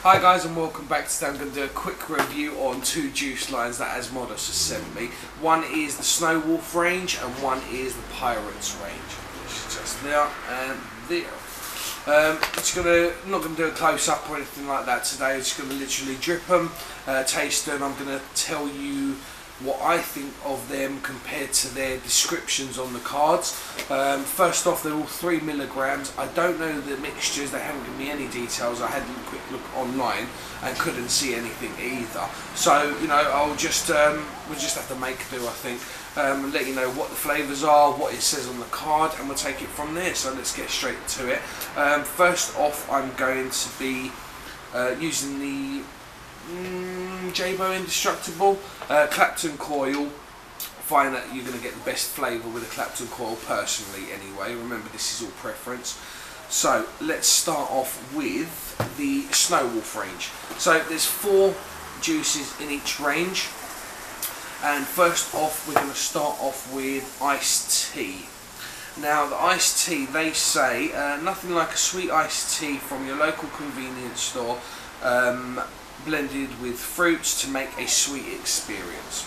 Hi guys and welcome back. Today I'm going to do a quick review on two juice lines that Asmodus has sent me. One is the Snow Wolf range and one is the Pirates range, which is just there and there. Not going to do a close up or anything like that today. I'm just going to literally drip them, taste them. I'm going to tell you what I think of them compared to their descriptions on the cards. First off, they're all 3 milligrams. I don't know the mixtures, they haven't given me any details. I had a quick look online and couldn't see anything either. So, you know, we'll just have to make do, I think. And let you know what the flavours are, what it says on the card, and we'll take it from there. So let's get straight to it. First off, I'm going to be using the Jabo Indestructible Clapton coil. Find that you're going to get the best flavour with a Clapton coil personally anyway. Remember, this is all preference. So let's start off with the Snow Wolf range. So there's 4 juices in each range, and first off we're going to start off with iced tea. Now the iced tea, they say nothing like a sweet iced tea from your local convenience store, blended with fruits to make a sweet experience.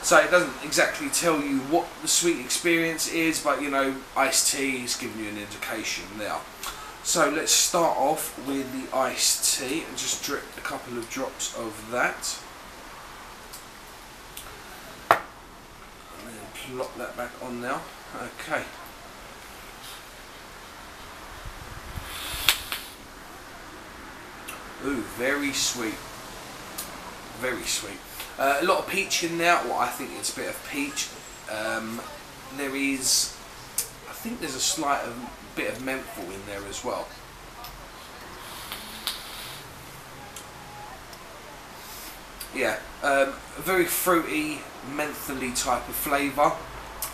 So it doesn't exactly tell you what the sweet experience is, but you know, iced tea is giving you an indication there. So let's start off with the iced tea and just drip a couple of drops of that. And then plop that back on now. Okay. Ooh, very sweet. Very sweet. A lot of peach in there. Well, I think it's a bit of peach. There is, I think there's a slight bit of menthol in there as well. Yeah, very fruity, mentholy type of flavour.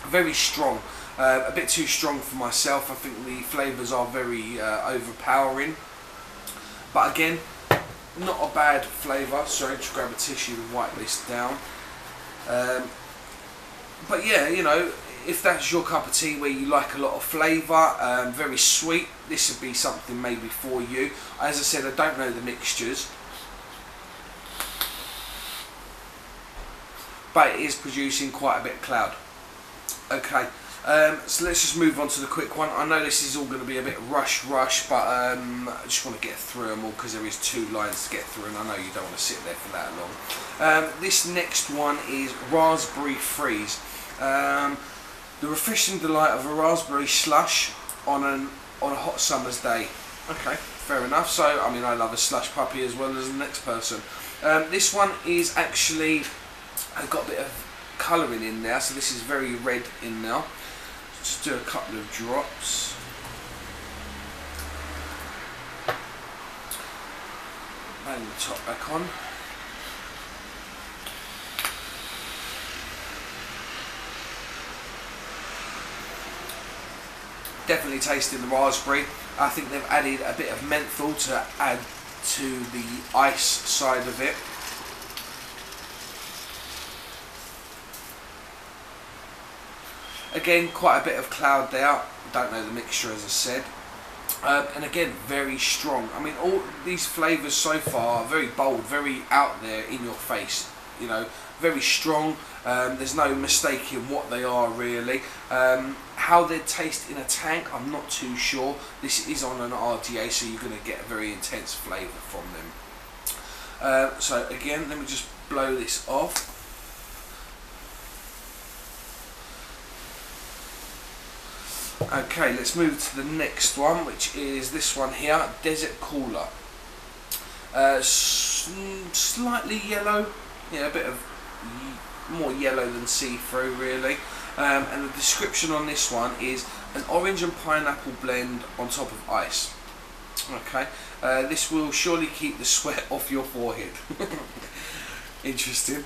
Very strong. A bit too strong for myself. I think the flavours are very overpowering. But again, not a bad flavour. Sorry, just grab a tissue and wipe this down. But yeah, you know, if that's your cup of tea where you like a lot of flavour, very sweet, this would be something maybe for you. As I said, I don't know the mixtures, but it is producing quite a bit of cloud. Okay. So let's just move on to the quick one. I know this is all going to be a bit rush, but I just want to get through them all because there is 2 lines to get through, and I know you don't want to sit there for that long. This next one is Raspberry Freeze. The refreshing delight of a raspberry slush on a hot summer's day. Okay, fair enough. So, I mean, I love a slush puppy as well as the next person. This one is actually got a bit of colouring in there, so this is very red in now. Just do a couple of drops. And the top back on. Definitely tasting the raspberry. I think they've added a bit of menthol to add to the ice side of it. Again, quite a bit of cloud there. Don't know the mixture, as I said. And again, very strong. I mean, all these flavours so far are very bold, very out there, in your face. You know, very strong. There's no mistaking what they are really. How they taste in a tank, I'm not too sure. This is on an RDA, so you're going to get a very intense flavour from them. So again, let me just blow this off. Okay, let's move to the next one, which is this one here, Desert Cooler. Slightly yellow, yeah, a bit of more yellow than see-through really. And the description on this one is an orange and pineapple blend on top of ice. Okay, this will surely keep the sweat off your forehead. Interesting.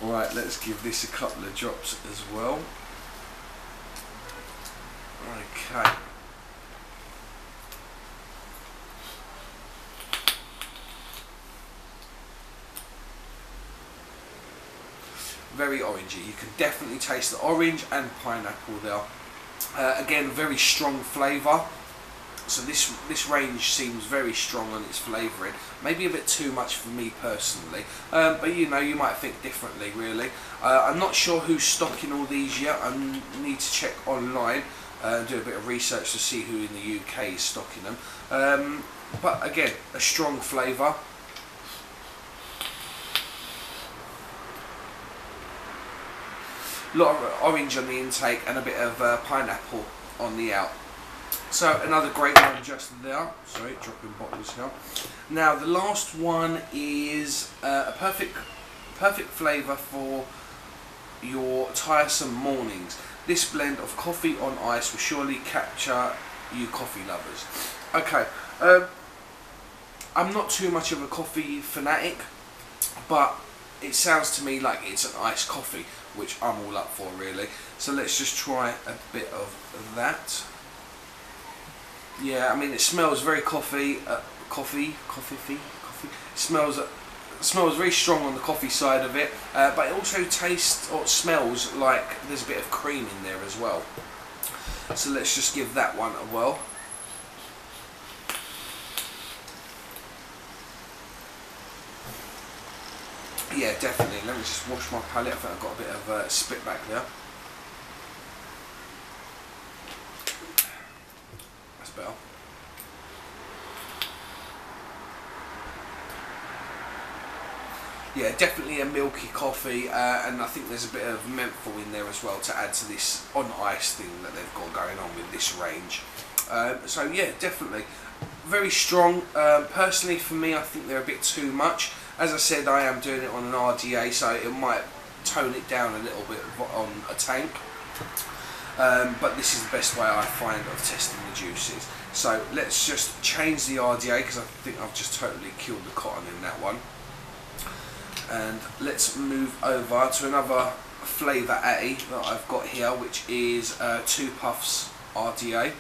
Alright, let's give this a couple of drops as well. Okay. Very orangey. You can definitely taste the orange and pineapple there. Again, very strong flavour. So this range seems very strong on its flavouring. Maybe a bit too much for me personally, but you know, you might think differently really. I'm not sure who's stocking all these yet. I need to check online and do a bit of research to see who in the UK is stocking them. But again, a strong flavour. A lot of orange on the intake and a bit of pineapple on the out. So another great one just there. Sorry, dropping bottles here. Now the last one is a perfect flavour for your tiresome mornings. This blend of coffee on ice will surely capture you coffee lovers. Okay, I'm not too much of a coffee fanatic, but it sounds to me like it's an iced coffee, which I'm all up for really. So let's just try a bit of that. Yeah, I mean, it smells very coffee. It smells very strong on the coffee side of it, but it also tastes or smells like there's a bit of cream in there as well. So let's just give that one a whirl. Yeah, definitely. Let me just wash my palate. I think I've got a bit of spit back there. That's better. Yeah, definitely a milky coffee, and I think there's a bit of menthol in there as well to add to this on ice thing that they've got going on with this range. So yeah, definitely very strong. Personally, for me, I think they're a bit too much. As I said, I am doing it on an RDA, so it might tone it down a little bit on a tank. But this is the best way I find of testing the juices. So let's just change the RDA, because I think I've just totally killed the cotton in that one. And let's move over to another flavour A that I've got here, which is 2 Puffs RDA.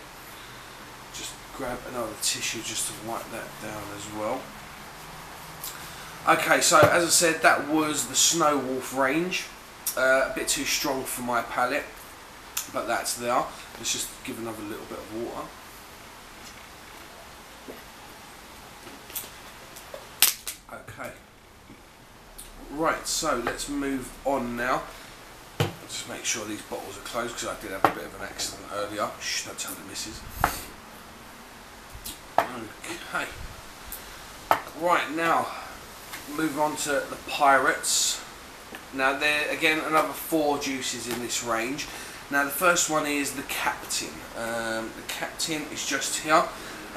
Just grab another tissue just to wipe that down as well. Okay, so as I said, that was the Snow Wolf range. A bit too strong for my palate, but that's there. Let's just give another little bit of water. Okay. Right, so let's move on now. Just make sure these bottles are closed, because I did have a bit of an accident earlier. Shh, don't tell the missus. Okay. Right, now move on to the Pirates. Now there again another 4 juices in this range. Now the first one is the Captain. The Captain is just here,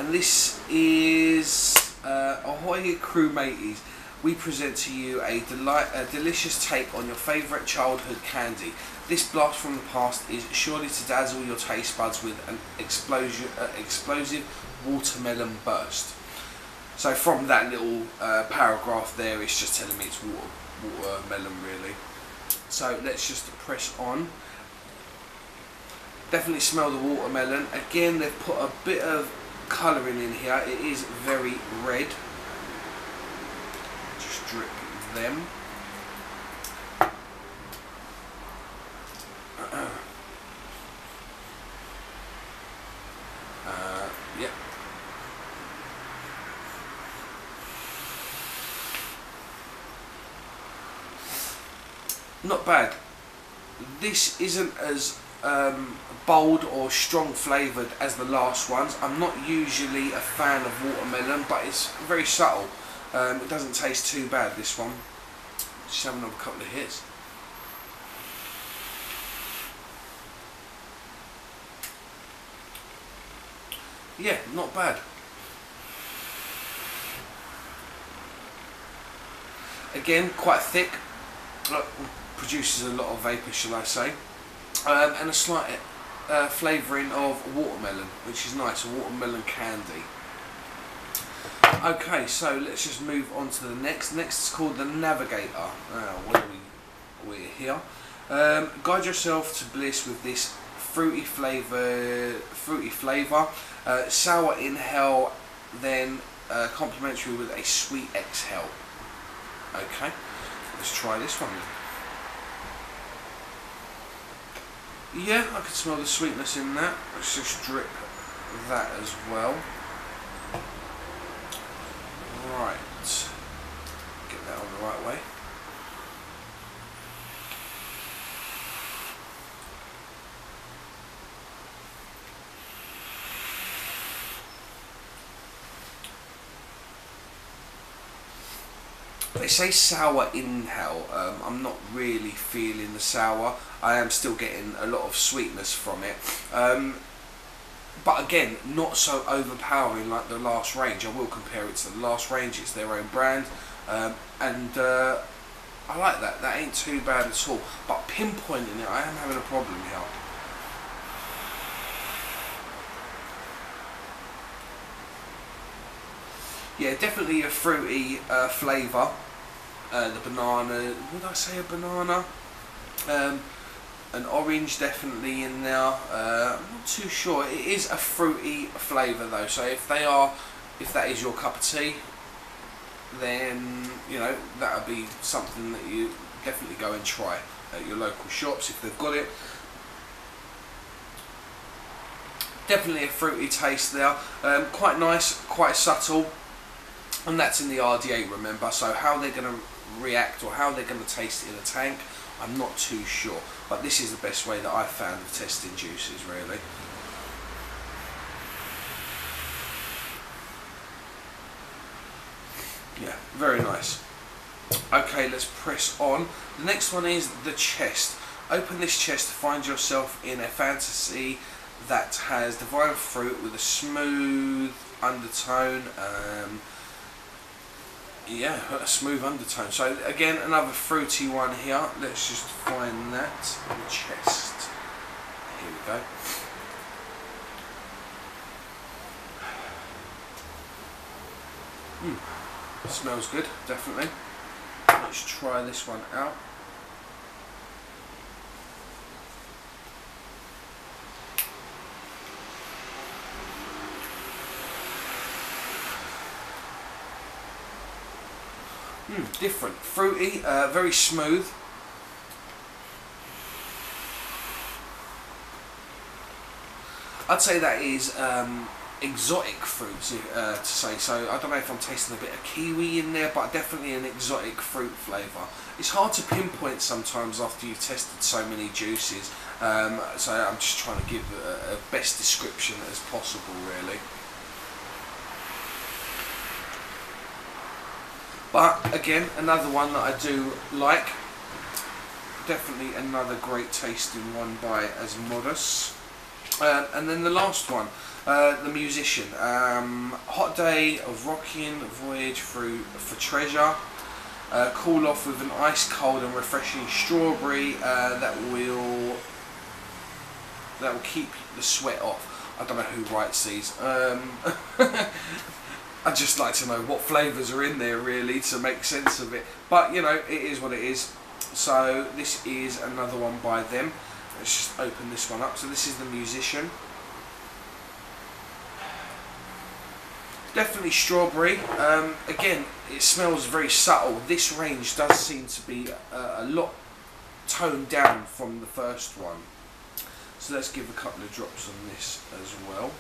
and this is Ahoy crew mateys. We present to you a delicious take on your favourite childhood candy. This blast from the past is surely to dazzle your taste buds with an explosive watermelon burst. So from that little paragraph there, it's just telling me it's watermelon really. So let's just press on. Definitely smell the watermelon. Again, they've put a bit of colouring in here. It is very red. Just drip them. Yep. Not bad. This isn't as bold or strong flavoured as the last ones. I'm not usually a fan of watermelon, but it's very subtle. It doesn't taste too bad, this one. Just have another couple of hits. Yeah, not bad. Again, quite thick. Produces a lot of vapour, shall I say. And a slight flavouring of watermelon, which is nice, a watermelon candy. Okay, so let's just move on to the next. Next is called the Navigator. We're here. Guide yourself to bliss with this fruity flavour. Sour inhale, then complementary with a sweet exhale. Okay, let's try this one. Yeah, I can smell the sweetness in that. Let's just drip that as well. Right, get that on the right way. They say sour inhale. I'm not really feeling the sour. I am still getting a lot of sweetness from it. But again, not so overpowering like the last range. I will compare it to the last range. It's their own brand. And I like that. That ain't too bad at all. But pinpointing it, I am having a problem here. Yeah, definitely a fruity flavour. The banana, would I say a banana? An orange definitely in there. I'm not too sure. It is a fruity flavour though, so if that is your cup of tea, then you know that would be something that you definitely go and try at your local shops if they've got it. Definitely a fruity taste there. Quite nice, quite subtle, and that's in the RDA, remember. So how they're going to react or how they're going to taste it in a tank, I'm not too sure. But this is the best way that I've found of testing juices, really. Yeah, very nice. Okay, let's press on. The next one is the chest. Open this chest to find yourself in a fantasy that has divine fruit with a smooth undertone. Yeah, a smooth undertone. So again, another fruity one here. Let's just find that in the chest. Here we go. Smells good, definitely. Let's try this one out. Different, fruity, very smooth. I'd say that is exotic fruits to say. So I don't know if I'm tasting a bit of kiwi in there, but definitely an exotic fruit flavour. It's hard to pinpoint sometimes after you've tested so many juices. So I'm just trying to give a best description as possible, really. But again, another one that I do like. Definitely another great tasting one by Asmodus. And then the last one, the musician. Hot day of rocking, voyage for treasure. Cool off with an ice cold and refreshing strawberry that will keep the sweat off. I don't know who writes these. I'd just like to know what flavours are in there, really, to make sense of it. But, you know, it is what it is. So, this is another one by them. Let's just open this one up. So, this is the musician. Definitely strawberry. Again, it smells very subtle. This range does seem to be a lot toned down from the first one. So, let's give a couple of drops on this as well.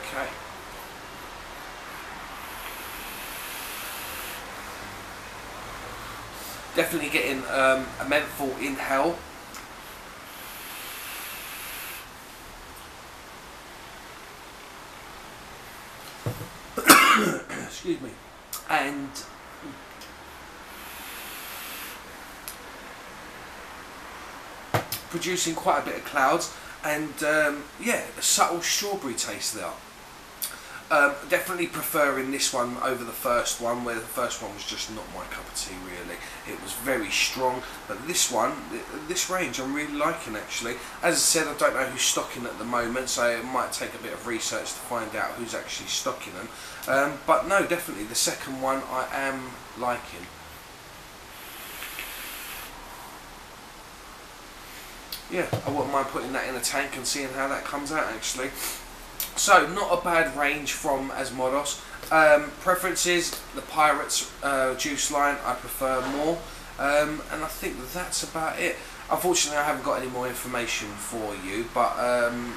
Okay. Definitely getting a menthol inhale. Excuse me. And producing quite a bit of clouds, and yeah, a subtle strawberry taste there. Definitely preferring this one over the first one, where the first one was just not my cup of tea, really. It was very strong, but this one, this range, I'm really liking, actually. As I said, I don't know who's stocking at the moment, so it might take a bit of research to find out who's actually stocking them. But no, definitely, the second one I am liking. Yeah, I wouldn't mind putting that in a tank and seeing how that comes out, actually. So, not a bad range from Asmodus. Preferences, the Pirates juice line I prefer more. And I think that's about it. Unfortunately, I haven't got any more information for you, but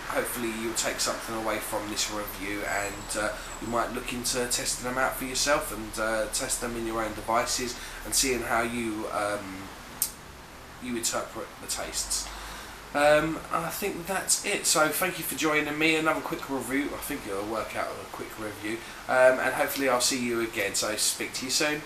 hopefully you'll take something away from this review, and you might look into testing them out for yourself and test them in your own devices and seeing how you interpret the tastes. I think that's it. So thank you for joining me. Another quick review. I think it'll work out a quick review, and hopefully I'll see you again. So speak to you soon.